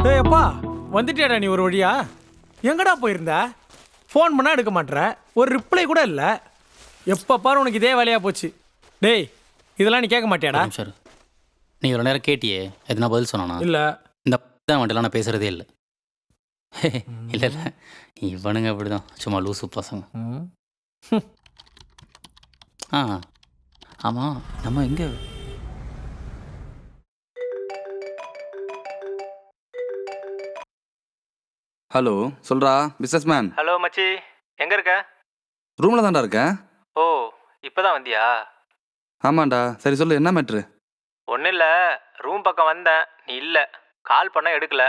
ஏய் அப்பா, வந்துட்டியாடா நீ ஒரு வழியா? எங்கடா போயிருந்த? ஃபோன் பண்ணால் எடுக்க மாட்டேற, ஒரு ரிப்ளை கூட இல்லை. எப்போ பாரு உனக்கு இதே வேலையாக போச்சு. டேய், இதெல்லாம் நீ கேட்க மாட்டியாடா? சார், நீ இவ்வளோ நேரம் கேட்டியே, எதுனா பதில் சொன்னானா? இல்லை. இந்த தான் வந்துட்டுலாம் நான் பேசுகிறதே இல்லை. இல்லை இல்லை, இவனுங்க அப்படி தான், சும்மா லூசு பசங்க. ஆ ஆமாம், நம்ம எங்கே? ஹலோ, சொல்றா பிஸ்னஸ் மேன். ஹலோ மச்சி, எங்கே இருக்க? ரூமில் தான்டா இருக்கேன். ஓ, இப்போ தான் வந்தியா? ஆமாண்டா. சரி சொல்லு, என்ன மேட்ரு? ஒன்றும் இல்லை, ரூம் பக்கம் வந்தேன், நீ இல்லை. கால் பண்ண எடுக்கல.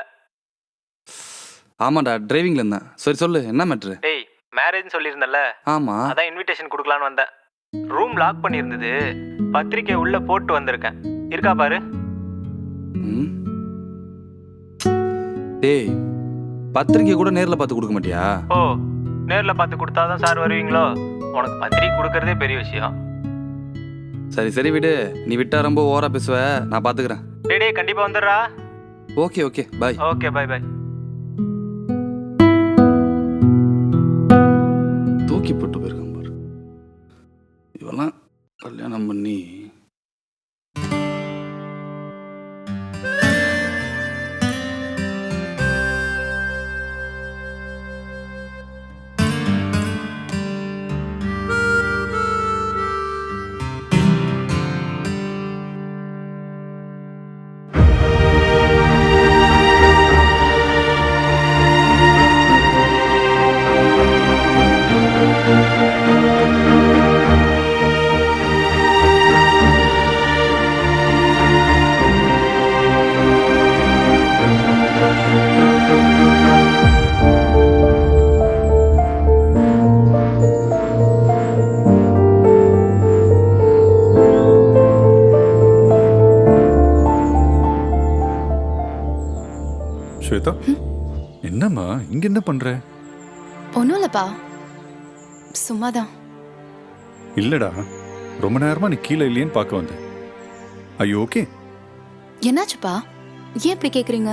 ஆமாண்டா, டிரைவிங்கில் இருந்தேன். சரி சொல்லு, என்ன மேட்ரு? டேய், மேரேஜ்னு சொல்லியிருந்தல, ஆமாம். அதான் இன்விடேஷன் கொடுக்கலான்னு வந்தேன். ரூம் லாக் பண்ணியிருந்தது, பத்திரிக்கை உள்ளே போட்டு வந்திருக்கேன். இருக்கா பாரு. ம். டேய், பத்திரிக்கை கூட நேரில் பார்த்து கொடுக்க மாட்டியா? ஓ, நேரில் பார்த்து கொடுத்தாதான் சார் வருவீங்களோ? உனக்கு பத்திரிக்கை கொடுக்கறதே பெரிய விஷயம். சரி சரி விடு, நீ விட்டா ரொம்ப ஓவரா பேசுவ, நான் பார்த்துக்கிறேன். டேய் டேய், கண்டிப்பாக வந்துடுறா. Okay okay, bye. Okay, bye bye. தூக்கி போட்டு போயிருக்கான் பாரு. இவெல்லாம் கல்யாணம் பண்ணி ஸ்வேதா, என்னம்மா இங்க என்ன பண்ற? ஒன்றும் இல்லைப்பா, சும்மாதான். இல்லடா, ரொம்ப நேரமா நீ கீழே இல்லையேன்னு பார்க்க வந்தேன். ஐயோ ஓகே. என்னாச்சுப்பா, ஏன் இப்படி கேட்குறீங்க?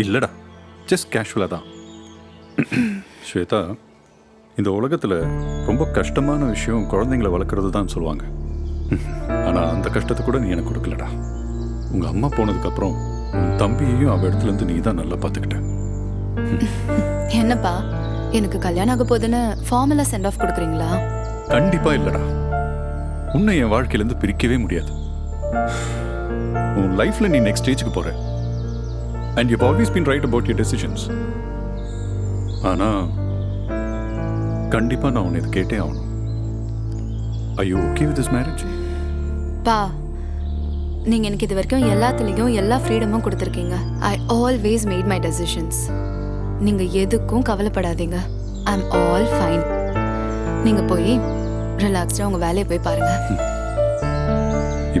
இல்லடா, ஜஸ்ட் கேஷுவலா தான். ஸ்வேதா, இந்த உலகத்துல ரொம்ப கஷ்டமான விஷயம் குழந்தைங்களை வளர்க்குறது தான் சொல்லுவாங்க. ஆனா அந்த கஷ்டத்தை கூட நீ எனக்கு கொடுக்கலடா. உங்க அம்மா போனதுக்கு அப்புறம் உன் தம்பியையும் அவ இடத்துல இருந்து நீ தான் நல்லா பார்த்துக்கிட்ட. என்னப்பா, எனக்கு கல்யாணம் ஆக போதுன்னு ஃபார்மலா சென்ட் ஆஃப் கொடுக்குறீங்களா? கண்டிப்பா இல்லடா, உன்னை என் வாழ்க்கையிலேருந்து பிரிக்கவே முடியாது. உன் லைஃப்ல நீ நெக்ஸ்ட் ஸ்டேஜுக்கு போற. And you always been right about your decisions. ஆனா கண்டிப்பா நான் உன்னை இது கேட்டே ஆகணும். I you okay with this marriage? பா, நீங்க எனக்கு இது வரைக்கும் எல்லாத்துலேயும் எல்லா ஃப்ரீடமும் கொடுத்துருக்கீங்க. I always made my decisions. நீங்க எதுக்கும் கவலைப்படாதீங்க. I am all fine. நீங்க போய் ரிலாக்ஸ்டா உங்க வேலையை போய் பாருங்க.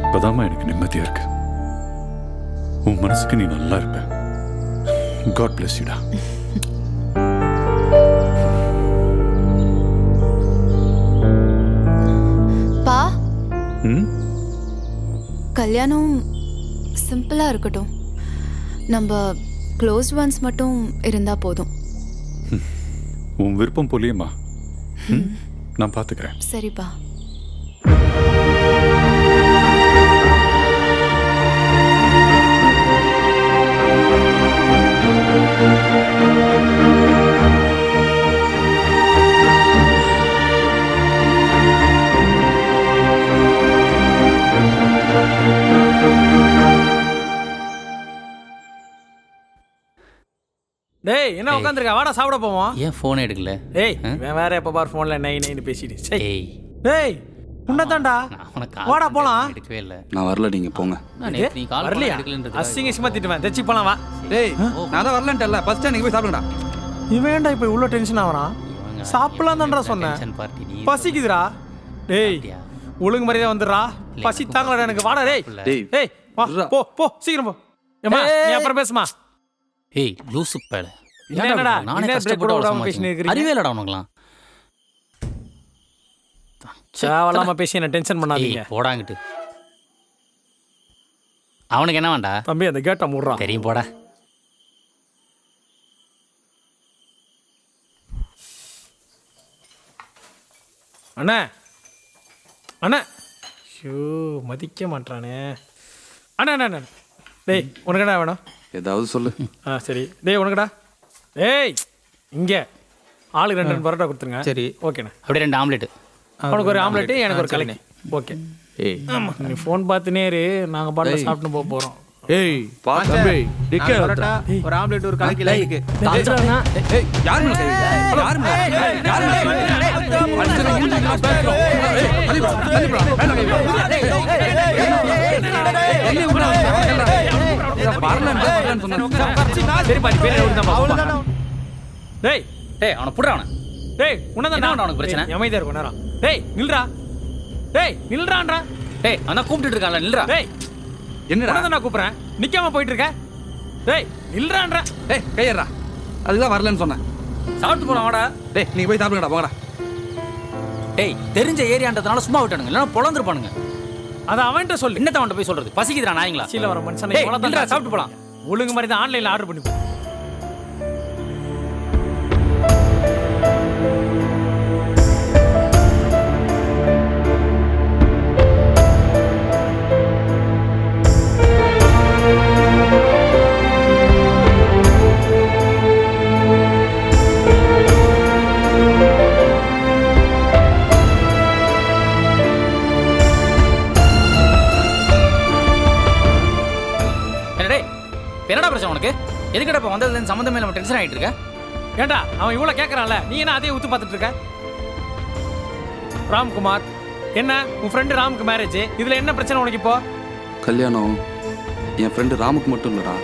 இப்பதாம்மா எனக்கு நிம்மதியா இருக்கு. உன் மனசுக்கு நீ நல்லா இருப்ப. காட் பிளஸ் யூடா. பா, கல்யாணம் சிம்பிளா இருக்கட்டும். நம்ம க்ளோஸ் ஒன்ஸ் மட்டும் இருந்தா போதும். உன் விருப்பம் போலியேம்மா. நான் பார்த்துக்கிறேன். சரிப்பா. டேய், என்ன உட்காந்துருக்க? வாடா சாப்பிட போவோம். ஏன் ஃபோனை எடுக்கல? ஏய், இவன் வேற எப்போ பார் ஃபோனில் நைன்னு பேசிட்டு. சரி ஏய், டேய், உன்னதான்டா. நான் உனக்கு வாடா போலாம். எடுக்கவே இல்லை. நான் வரல, நீங்க போங்க. நான் நேத்து நீ கால் வரலையா? எடுக்கலன்றது அசிங்கமா திட்டுவேன். தச்சி போலாம் வா. டேய், நான் தான் வரலன்ட்டல. ஃபர்ஸ்ட் நீங்க போய் சாப்பிடுங்கடா. இவன் ஏன்டா இப்போ இவ்வளோ டென்ஷன் ஆகுறான்? சாப்பிடலாம் தான்டா சொன்னேன். பசிக்குதுடா. டேய், ஒழுங்கு மரியாதை வந்துடுறா. பசி தாங்கலடா எனக்கு. வாடா டேய். டேய், ஏய் வா, போ போ சீக்கிரம் போ. ஏம்மா, நீ அப்புறம் பேசுமா. ஏய் லூசு பேல. என்னடா நானே என்ன பிரேக் கூட விடாம பேசிட்டு கஷ்டப்பட்டு இருக்கீங்க? அறிவே இல்லடா உனக்குலாம். தேவையில்லாம பேசி என்ன டென்ஷன் பண்ணாதீங்க. ஏய் போடாங்கிட்டு. அவனுக்கு என்ன வேண்டா? தம்பி அந்த கேட்டை மூடுறான். தெரியும் போடா. அண்ணா அண்ணா, ஐயோ மதிக்க மாட்டானே. அண்ணா அண்ணா அண்ணா, டேய் உனக்கு என்ன வேணும்? ஏதாவது சொல்லு. சரி டேய் உனக்குடா. டேய் இங்கே ஆளுக்கு 2 பரோட்டா கொடுத்துருங்க. சரி ஓகேண்ணா. அப்படியே 2 ஆம்லெட்டு. உனக்கு ஒரு ஆம்லெட்டு, எனக்கு ஒரு கலக்கி. ஓகே. ஏய் ஆமாம், நீ ஃபோன் பார்த்துனே இரு, நாங்கள் பாட்டில் சாப்பிட்டு போக போகிறோம். ஏய் பாத்து. தம்பி டிக்கே பரோட்டா ஒரு ஆம்லெட் ஒரு கலக்கி லைனுக்கு தந்துடுறேண்ணா. ஏய் யார் மேல கை வைக்கிற? யார் மேல? யார் மேல கை வைக்கிற? மனுஷனை மூஞ்சி நான் பேசுறோம். ஏய் தள்ளி போ, தள்ளி போ. மேல கை வை. தள்ளி விடுடா. வரலன்னு சொன்னா. சரி பாட்டி பேர் எழுதுதான். டேய் டேய் அவனை புடுறா அவனை. டேய் உனதான் என்ன உனக்கு பிரச்சனை? அமைதியா இருக்கும் நேரம். டேய் நில்றா. டேய் நில்றான்றா. டேய் அவன் கூப்பிட்டுட்டு இருக்கான்ல, நில்றா. டேய் என்னடா? உனதான் நான் கூப்பிடுறேன், நிக்காம போயிட்டு இருக்க. டேய் நில்றான்றா. டேய் கையறா. அதுதான் வரலன்னு சொன்னேன். சாப்பிட்டு போலாம் வாடா. டேய் நீங்க போய் சாப்பிடுங்கடா, போங்கடா. டேய் தெரிஞ்ச ஏரியான்றதுனால சும்மா விட்டானுங்க, இல்லைன்னா பொழந்துருப்பானுங்க. அதை அவன்கிட்ட சொல்லு. என்னத்த அவன்கிட்ட போய் சொல்றது? பசிக்குதுடா நாய்ங்களா. சீல வர மனுஷனை டேய், இவ்வளவு நில்றா, தான் சாப்பிட்டு போலாம். ஒழுங்கு மாதிரி தான் ஆன்லைன்ல ஆர்டர் பண்ணி போ. என்னடா பிரச்சனை உனக்கு? எதுக்கடா இப்போ வந்ததுலேருந்து சம்மந்தமே நம்ம டென்ஷன் ஆகிட்டு இருக்க? ஏண்டா அவன் இவ்வளோ கேட்குறான்ல, நீ என்ன அதே ஊத்து பார்த்துட்டு இருக்க? ராம்குமார், என்ன உன் ஃப்ரெண்டு ராமுக்கு மேரேஜ், இதில் என்ன பிரச்சனை உனக்கு இப்போ? கல்யாணம் என் ஃப்ரெண்டு ராமுக்கு மட்டும் இல்லடா.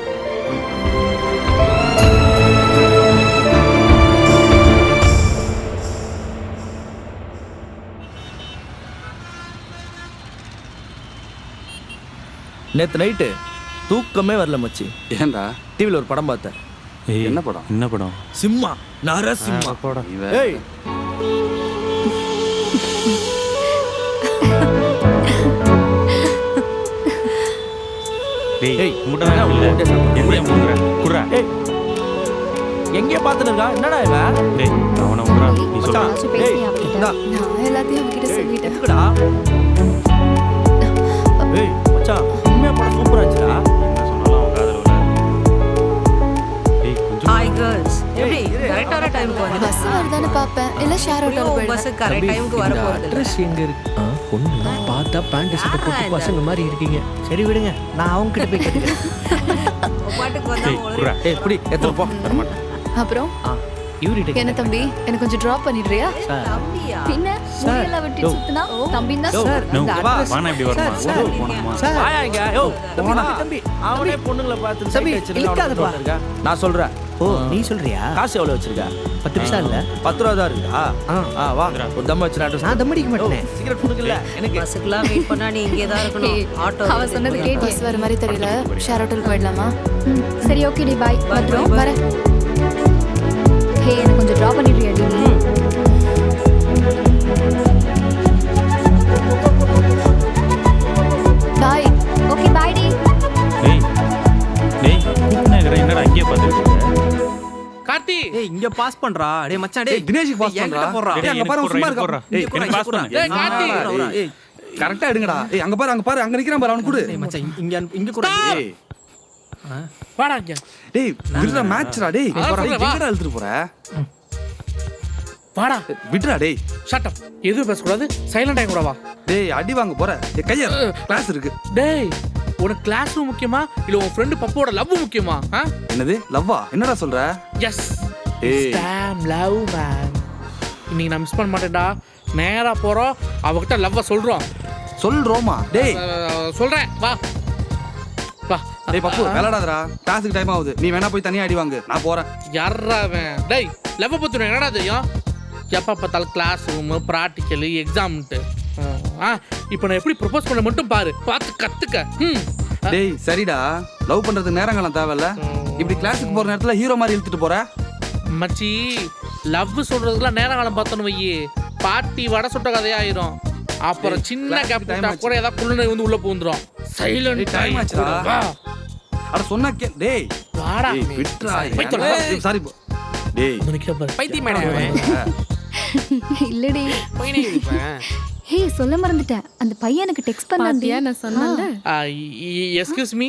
நேத்து நைட்டு தூக்கமே வரல மச்சி. ஏன்டா? டிவில ஒரு படம் பார்த்தேன். என்ன படம்? என்ன படம்? சிம்மா, நரசிம்மா. இவன் ஏய் ஏய் எங்கே பார்த்துட்டு இருக்கா? என்னடா இவன்? மச்சான், ஏய், இந்தா. நான் எல்லாத்தையும் அவகிட்ட சொல்லிட்டேன். எதுக்குடா? ஏய் மச்சான், உண்மையா படம் சூப்பரா இருந்துச்சுடா. ஹாய் கேர்ள்ஸ், எப்படி கரெக்டான டைமுக்கு வந்து பஸ் வருதான்னு பார்ப்பேன், இல்லை ஷேர் ஆட்டோவில் பஸ் போயிடுவேன். கரெக்ட் டைமுக்கு வர போறது அட்ரஸ் எங்க இருக்கு? பொண்ணு பார்த்தா பேண்ட் ஷர்ட் போட்டு பசங்க மாதிரி இருக்கீங்க. சரி விடுங்க, நான் அவங்க கிட்ட போய் கேட்டுக்கிறேன். பாட்டுக்கு வந்தா ஒரு ஏய் இப்படி எத்தனை போ. அப்புறம் இவர்கிட்ட என்ன தம்பி, எனக்கு கொஞ்சம் ட்ராப் பண்ணிடுறியா? தம்பியா? பின்ன முடியெல்லாம் வெட்டி சுத்தினா தம்பின்னு தான் சார், சொல்றேன். இந்த அட்ரஸ் சார், வாயா இங்க. யோ போடா. தம்பி அவனே பொண்ணுங்களை பார்த்து தம்பி, சைட் அடிச்சிருக்கா. இழுக்காதப்பா. அவனுக்கு இருக்கா? நான் சொல்றேன். ஓ நீ சொல்றியா? காசு எவ்வளவு வச்சிருக்க? 10 பைசா இல்ல. 10 ரூபா தான் இருக்கா? ஆ. வா ஒரு தம் வச்சு அட்ரஸ். நான் தம் அடிக்க மாட்டேன். சிகரெட் கொடுக்கல எனக்கு. பஸ்ஸுக்குலாம் வெயிட் பண்ணா நீ இங்கே தான் இருக்கணும். ஆட்டோ அவ சொன்னது கேட்டு பஸ் வர மாதிரி தெரியல, ஷேர் ஆட்டோவில் போயிடலாமா? சரி ஓகே டி, பாய். வந்துடும், வரேன். ஹே, எனக்கு கொஞ்சம் ட்ராப் பண்ணிடுறியா டி நீ? பாய். ஓகே பாய் டி. கார்த்தி, ஏய் இங்க பாஸ் பண்றா. டேய் மச்சான், டேய் தினேஷுக்கு pass என்கிட்ட பண்றா. போடுறா. டேய், அங்க பாரு, அவன் சும்மா இருக்கான். ஏய் எனக்கு பாஸ் பண்ணு. ஏய், கார்த்தி. ஏய் கரெக்டா எடுங்கடா. ஏய் அங்க பாரு, அங்க பாரு, அங்க நிக்கிறான் பாரு, அவனுக்கு கொடு. டேய் மச்சான், இங்க கூட. ஏய் வாடா இங்க. டேய் விடுடா, மேட்ச்டா. டேய் எங்கடா இழுத்துட்டு போற? வாடா. விடுடா டேய். Shut up. எதுவும் பேசக்கூடாது, சைலண்ட் ஆக கூட வா. டேய் அடி வாங்க போற. டேய் கையா, கிளாஸ் இருக்கு. டேய், உனக்கு கிளாஸ் ரூம் முக்கியமா இல்ல உன் ஃப்ரெண்ட் பப்போட லவ் முக்கியமா? என்னது லவ்வா? என்னடா சொல்ற? எஸ், ஏய் டேம் லவ் மேன். இன்னைக்கு நான் மிஸ் பண்ண மாட்டேன்டா. நேரா போறோம், அவகிட்ட லவ்வ சொல்றோம். சொல்றோமா? டேய் சொல்றேன், வா வா. டேய் பப்பு விளையாடாதடா. கிளாஸுக்கு டைம் ஆகுது. நீ வேணா போய் தனியா அடி வாங்கு, நான் போறேன். யாரா அவன்? டேய், லவ் பத்தி உனக்கு என்னடா தெரியும்? எப்போ பார்த்தாலும் கிளாஸ் ரூமு, ப்ராக்டிக்கலு, எக்ஸாம்ன்ட்டு. இப்போ நான் எப்படி ப்ரொபோஸ் பண்ண மட்டும் பாரு, பார்த்து கத்துக்க. டேய் சரிடா, லவ் பண்றதுக்கு நேரங்காலம் தேவையில்ல. இப்படி கிளாஸுக்கு போற நேரத்துல ஹீரோ மாதிரி இழுத்துட்டு போற. மச்சி, லவ் சொல்றதுக்குலாம் நேரம் காலம் பார்த்தோன்னு வையி, பாட்டி வடை சுட்ட கதையாயிரும். அப்புறம் சின்ன கேப் கூட ஏதாவது குள்ளனை வந்து உள்ள பூந்துரும். Silent time ஆச்சுடா. அட சொன்னா டேய் வாடா விட்றா. போய்த்தோடா. சாரி டேய் வந்து நிக்க பாரு. பைத்தியம் மேடம். இல்லடி. ஹே சொல்ல மறந்துட்டேன். அந்த பையனுக்கு டெக்ஸ்ட் பண்ணாதியா நான் சொன்னேன்ல. Excuse me.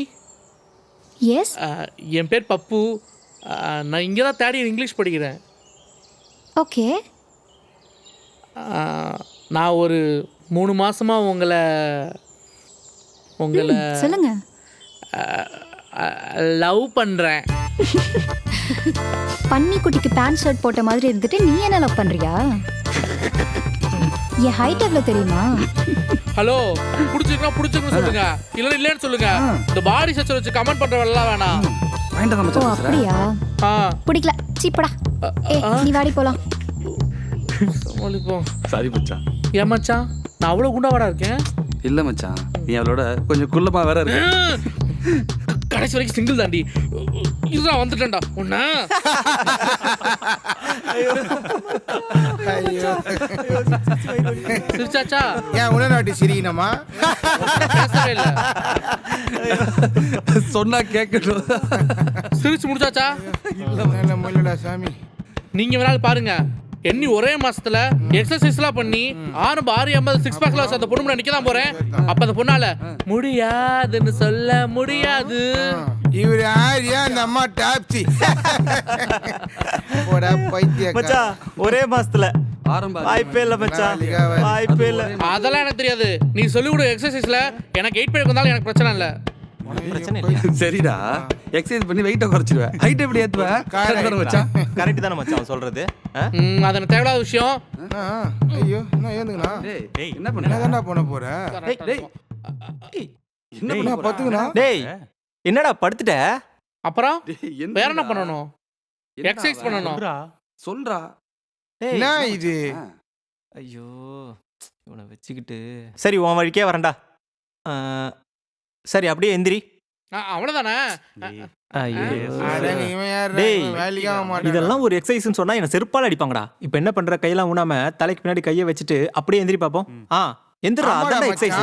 எஸ். என் பேர் பப்பு. நான் இங்கே தான் தேர்ட் இயர் இங்கிலீஷ் படிக்கிறேன். ஓகே. நான் ஒரு 3 மாசமா உங்களை சொல்லுங்க. லவ் பண்றேன். பன்னி குட்டிக்கு பேண்ட் ஷர்ட் போட்ட மாதிரி இருந்துட்டு நீ என்ன லவ் பண்றியா? என் ஹைட் எவ்வளவு தெரியுமா? ஹலோ, பிடிச்சிருக்கணும் சொல்லுங்க, இல்ல இல்லன்னு சொல்லுங்க. இந்த பாடி ஸ்ட்ரக்சர் வச்சு கமெண்ட் பண்றவெல்லாம் வேணாம். ஓ அப்படியா? பிடிக்கல சீப்படா. நீ வாடி போலாம். சாரி மச்சான். ஏன் மச்சான் நான் அவ்வளவு குண்டாவாடா இருக்கேன்? இல்ல மச்சான், நீ அவளோட கொஞ்சம் குள்ளமா வேற இருக்க. கடைசி வரைக்கும் சிங்கிள் தாண்டி. இதுதான் வந்துட்டேன்டா உன்ன. சிரிச்சாச்சா? ஏன் உடனாட்டி சிரிக்கணுமா? பேசவே இல்ல. சொன்னா கேட்கணும். சிரிச்சு முடிச்சாச்சா? இல்லடா சாமி. நீங்க வேணாலும் பாருங்க. எண்ணி ஒரே மாசத்துல எக்ஸசைஸ்லாம் பண்ணி 650 6 பேக்ல அந்த பொண்ணு முன்னாடி நிக்க தான் போறேன். அப்ப அந்த பொண்ணால முடியாதுன்னு சொல்ல முடியாது. இவரு யாரியா? அந்த அம்மா டாப்சி. போடா பைத்தியம் மச்சான். ஒரே மாசத்துல ஆரம்ப வாய்ப்பே இல்ல மச்சான். வாய்ப்பே இல்ல. அதெல்லாம் எனக்கு தெரியாது. நீ சொல்லி கொடு எக்ஸசைஸ்ல. எனக்கு 8 பேருக்கு வந்தாலும் எனக்கு பிரச்சனை இல்ல. பிரச்சனை இல்ல. சரிடா, எக்ஸசைஸ் பண்ணி வெயிட்ட குறைச்சிடுவேன். ஹைட் எப்படி ஏத்துவ? கரெக்ட் மச்சான். கரெக்ட் தான மச்சான் சொல்றது? அது எனக்கு தேவையில்லாத விஷயம். ஐயோ நான் ஏந்துங்கண்ணா. டேய் என்ன பண்ண? என்னடா பண்ண போற? டேய் என்ன பண்ண பாத்துக்கண்ணா. டேய் என்னடா படுத்துட்ட? அப்புறம் வேற என்ன பண்ணணும்? எக்ஸசைஸ் பண்ணணும். சொல்றா. என்ன இது? ஐயோ இவனை வச்சுக்கிட்டு. சரி உன் வழிக்கே வரேன்டா. சரி அப்படியே எந்திரி. அவ்வளவுதானே? இதெல்லாம் ஒரு எக்ஸசைஸ்னு சொன்னா என்ன செருப்பால அடிப்பாங்கடா. இப்போ என்ன பண்ற? கையெல்லாம் ஊனாம தலைக்கு பின்னாடி கையை வச்சுட்டு அப்படியே எந்திரி பாப்போம். எந்திரா. அதான் எக்ஸசைஸ்.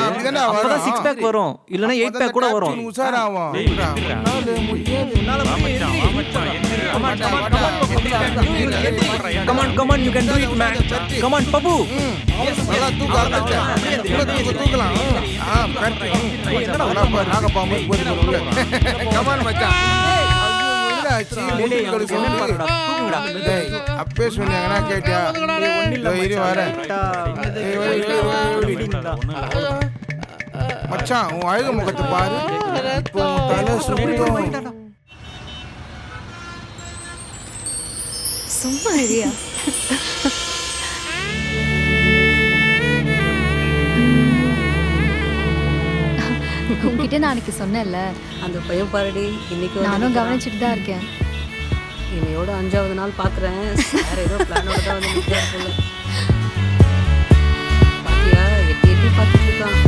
அப்பதான் 6 பேக் வரும், இல்லனா 8 பேக் கூட வரும். உசாராவும். Come on, you can do it, man. Come on, Papu. நல்லா தூக்க ஆரம்பிச்சா. தூக்கலாம். என்னடா பாரு நாங்க பாம்பு போட்டு உள்ள. கமான் மச்சான். அப்பே சொன்னாங்கன்னா கேட்டியா? இரு வரேன் மச்சான். உன் அழகு முகத்தை பாரு. இப்போ தலை சுத்தம். சும்மா இல்லையா? உங்ககிட்ட நான் அன்னைக்கு சொன்னேன்ல, அந்த பையன் பாருடி இன்னைக்கு நானும் கவனிச்சுட்டு தான் இருக்கேன். இன்னையோட 5வது நாள் பாக்குறேன். வேற ஏதோ பிளானோட தான் வந்து நிற்கிறார் போல. பாத்தியா எட்டி பார்த்துட்டு இருக்கான்.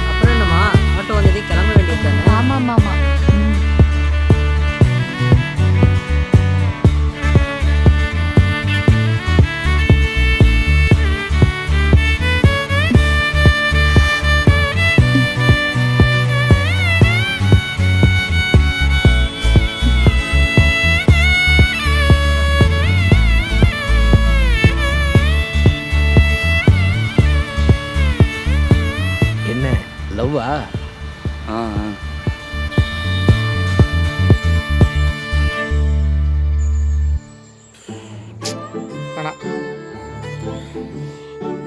அப்புறம் என்னம்மா ஆட்டோ வந்ததே கிளம்ப வேண்டியது? ஆமா ஆமா. லவ்வா?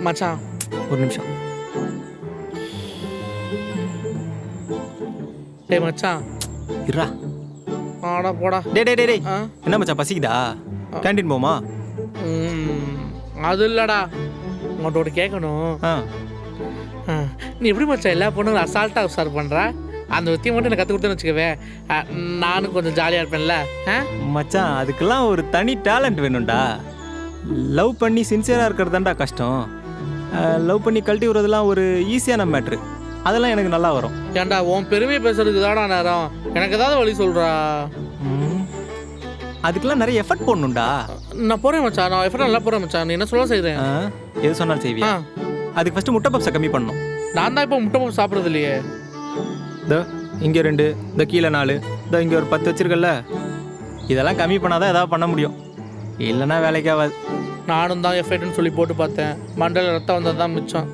மச்சான் ஒரு நிமிஷம். டேய் மச்சான் இருடா. ஆடா போடா. டேய் என்ன மச்சான் பசிக்குதா? கேண்டீன் போமா? அது இல்லடா, உங்கள்கிட்ட கேட்கணும். நீ எப்படி மச்சான் எல்லா பொண்ணுங்களும் அசால்ட்டாக உசார் பண்ணுற? அந்த வித்தியை மட்டும் எனக்கு கற்றுக் கொடுத்தேன்னு வச்சுக்கவே, நானும் கொஞ்சம் ஜாலியாக இருப்பேன்ல. மச்சான் அதுக்கெல்லாம் ஒரு தனி டேலண்ட் வேணும்டா. லவ் பண்ணி சின்சியராக இருக்கிறதாண்டா கஷ்டம். லவ் பண்ணி கழட்டி விடுறதுலாம் ஒரு ஈஸியான மேட்ரு. அதெல்லாம் எனக்கு நல்லா வரும். ஏன்டா உன் பெருமையை பேசுறதுக்கு தானா நேரம்? எனக்கு ஏதாவது வழி சொல்கிறா. அதுக்கெல்லாம் நிறைய எஃபர்ட் போடணும்டா. நான் போறேன் மச்சான், நான் எஃபர்ட் நல்லா போறேன் மச்சான். நீ என்ன சொல்ல செய்றேன்? எது சொன்னாலும் செய்வியா? அதுக்கு ஃபர்ஸ்ட் முட்டை பப்ஸை கம்மி பண்ணணும். நான் தான் இப்போ முட்டை பப்ஸ் சாப்பிட்றது இல்லையே. இதோ இங்கே 2, இந்த கீழே 4, இதோ இங்கே ஒரு 10 வச்சிருக்கல. இதெல்லாம் கம்மி பண்ணாதான் ஏதாவது பண்ண முடியும், இல்லைன்னா வேலைக்கு ஆகாது. நானும் தான் எஃபர்ட்னு சொல்லி போட்டு பார்த்தேன், மண்டல ரத்தம் வந்தது தான் மிச்சம்.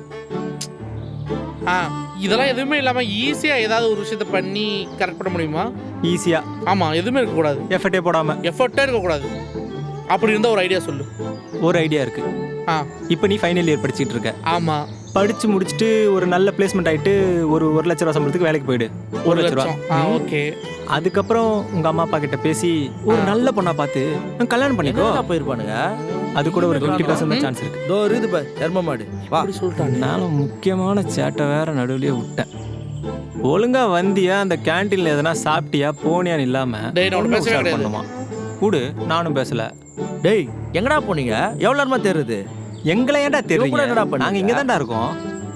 இதெல்லாம் எதுவுமே இல்லாமல் ஈஸியாக ஏதாவது ஒரு விஷயத்த பண்ணி கரெக்ட் பண்ண முடியுமா? ஈஸியாக. ஆமாம், எதுவுமே இருக்கக்கூடாது, எஃபர்ட்டே போடாமல். எஃபர்ட்டே இருக்கக்கூடாது. அப்படி இருந்தால் ஒரு ஐடியா சொல்லு. ஒரு ஐடியா இருக்கு. இப்போ நீ ஃபைனல் இயர் படிச்சுட்டு இருக்க. ஆமாம். படித்து முடிச்சுட்டு ஒரு நல்ல பிளேஸ்மெண்ட் ஆகிட்டு ஒரு 1 லட்ச ரூபா சம்பளத்துக்கு வேலைக்கு போயிடு. 1 லட்ச ரூபா. ஓகே. அதுக்கப்புறம் உங்கள் அம்மா அப்பா கிட்ட பேசி ஒரு நல்ல பொண்ணா பார்த்து கல்யாணம் பண்ணிக்கோ. போயிருப்பானுங்க. அது கூட ஒரு 50% சான்ஸ் இருக்கு. இதோ இருக்குது பாரு தர்ம மாடு. வா சொல்லிட்டாங்க. நானும் முக்கியமான சேட்டை வேற நடுவுலயே விட்டேன். ஒழுங்கா வந்தியா, அந்த கேன்டீன்ல எதனா சாப்பிட்டியா போனியான்னு இல்லாம பண்ணுமா கூடு. நானும் பேசல. டேய் எங்கடா போனீங்க? எவ்வளோ நேரமா தெரியுது? எங்களை ஏன்டா தெரியும்? என்னடா பண்ண? நாங்க இங்க தான்டா இருக்கோம்.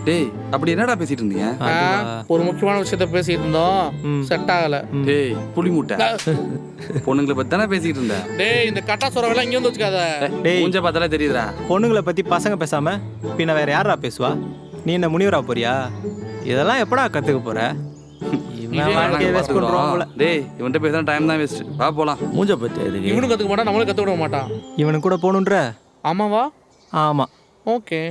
டேய் அப்படி என்னடா பேசிட்டு இருந்தீங்க? ஒரு முக்கியமான விஷயத்த பேசிட்டு இருந்தோம், செட் ஆகல. டேய் புளி மூட்டை, பொண்ணுங்களை பத்தி தானே பேசிட்டு இருந்த. டேய் இந்த கட்டா சொரவெல்லாம் இங்க வந்து வச்சுக்காத. டேய் மூஞ்ச பார்த்தாலே தெரியுதுடா. பொண்ணுங்களை பத்தி பசங்க பேசாம பின்ன வேற யாரா பேசுவா? நீ என்ன முனிவரா போறியா? இதெல்லாம் எப்படா கத்துக்க போற? டேய் இவன்ட்ட பேசுற டைம் தான் வேஸ்ட். வா போலாம். மூஞ்ச பத்தி எதுக்கு? இவனும் கத்துக்க மாட்டான், நம்மளும் கத்துக்க விட மாட்டான். இவனுக்கு கூட போகணுன்ற. ஆமாவா? ஆமா. ஓகே.